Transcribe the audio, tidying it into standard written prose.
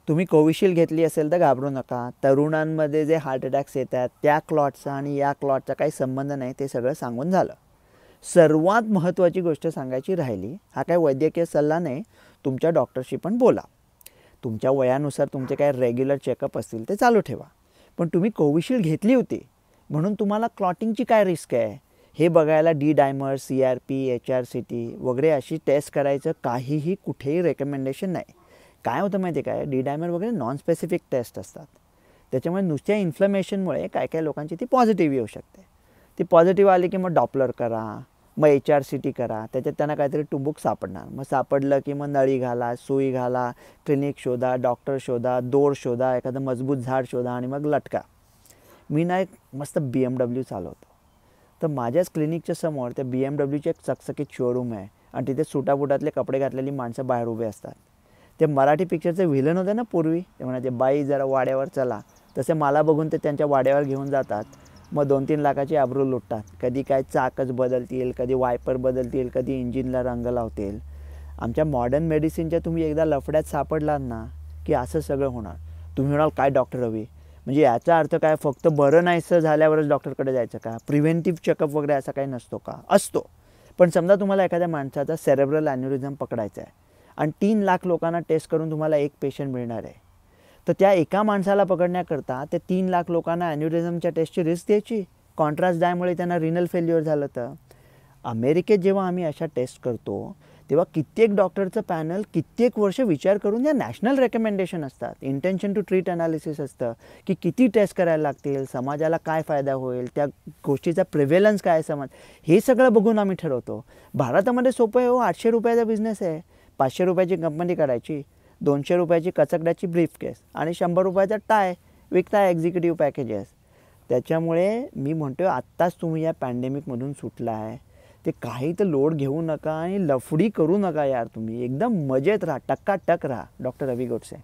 तुम्ही कोविशिल्ड घेतली असेल तर घाबरू नका. तरुणांमध्ये जे हार्ट अटॅक्स येतात त्या क्लॉटचा आणि या क्लॉटचा काही संबंध नाही, ते सगळं सांगून झालं. सर्वात महत्त्वाची गोष्ट सांगायची राहिली, हा काय वैद्यकीय सल्ला नाही, तुमच्या डॉक्टरशी पण बोला. तुमच्या वयानुसार तुमचे काय रेग्युलर चेकअप असतील ते चालू ठेवा. पण तुम्ही कोविशिल्ड घेतली होती म्हणून तुम्हाला क्लॉटिंगची काय रिस्क आहे हे बघायला डी डायमर, CRP, HRCT वगैरे अशी टेस्ट करायचं काहीही कुठेही रेकमेंडेशन नाही. काय होतं माहिती आहे काय, डी डायमर वगैरे नॉन स्पेसिफिक टेस्ट असतात. त्याच्यामुळे नुसत्या इन्फ्लमेशनमुळे काय काय लोकांची ती पॉझिटिव्ह येऊ शकते. ती पॉझिटिव्ह आली की मग डॉपलर करा, मग HRCT करा, त्याच्यात त्यांना काहीतरी टुबुक सापडणार. मग सापडलं की मग नळी घाला, सुई घाला, क्लिनिक शोधा, डॉक्टर शोधा, दोर शोधा, एखादं मजबूत झाड शोधा आणि मग लटका. मी ना एक मस्त BMW चालवतो, तर माझ्याच क्लिनिकच्या समोर त्या BMWची एक चकचकीत शोरूम आहे आणि तिथे सुटाबुटातले कपडे घातलेली माणसं बाहेर उभे असतात. ते मराठी पिक्चरचे व्हिलन होते ना पूर्वी, ते म्हणायचे बाई जरा वाड्यावर चला, तसे मला बघून ते त्यांच्या वाड्यावर घेऊन जातात. मग 2-3 लाखाची आबरू लुटतात. कधी काय चाकच बदलतील, कधी वायपर बदलतील, कधी इंजिनला रंग लावतील. आमच्या मॉडर्न मेडिसिनच्या तुम्ही एकदा लफड्यात सापडलात ना की असं सगळं होणार. तुम्ही म्हणाल काय डॉक्टर रवी, म्हणजे याचा अर्थ काय फक्त बरं नाहीसं झाल्यावरच डॉक्टरकडे जायचं का, प्रिव्हेंटिव्ह चेकअप वगैरे असा काही नसतो का? असतो. पण समजा तुम्हाला एखाद्या माणसाचा सेरेब्रल ॲन्युरिझम पकडायचा आहे आणि 3 लाख लोकांना टेस्ट करून तुम्हाला एक पेशंट मिळणार आहे, तर त्या एका माणसाला पकडण्याकरता त्या 3 लाख लोकांना ॲन्युरिझमच्या टेस्टची रिस्क द्यायची, कॉन्ट्रास्ट डायमुळे त्यांना रिनल फेल्युअर झालं तर. अमेरिकेत जेव्हा आम्ही अशा टेस्ट करतो तेव्हा कित्येक डॉक्टरचं पॅनल कित्येक वर्ष विचार करून या नॅशनल रेकमेंडेशन असतात, इंटेन्शन टू ट्रीट ॲनालिसिस असतं की किती टेस्ट करायला लागतील, समाजाला काय फायदा होईल, त्या गोष्टीचा प्रिव्हेलन्स काय समाज, हे सगळं बघून आम्ही ठरवतो. भारतामध्ये सोपं आहे हो, 800 रुपयाचा बिझनेस आहे. 500 रुपयाची कंपनी करायची, 200 रुपयाची कचकड्याची ब्रीफ केस आणि 100 रुपयाचा टाय विकता एक्झिक्युटिव्ह पॅकेजेस. त्याच्यामुळे मी म्हणतो आत्ताच तुम्ही या पॅन्डेमिकमधून सुटला आहे, ते काही तर लोड घेऊ नका आणि लफडी करू नका यार. तुम्ही एकदम मजेत राहा, टक्काटक राहा. डॉक्टर रवी गोडसे.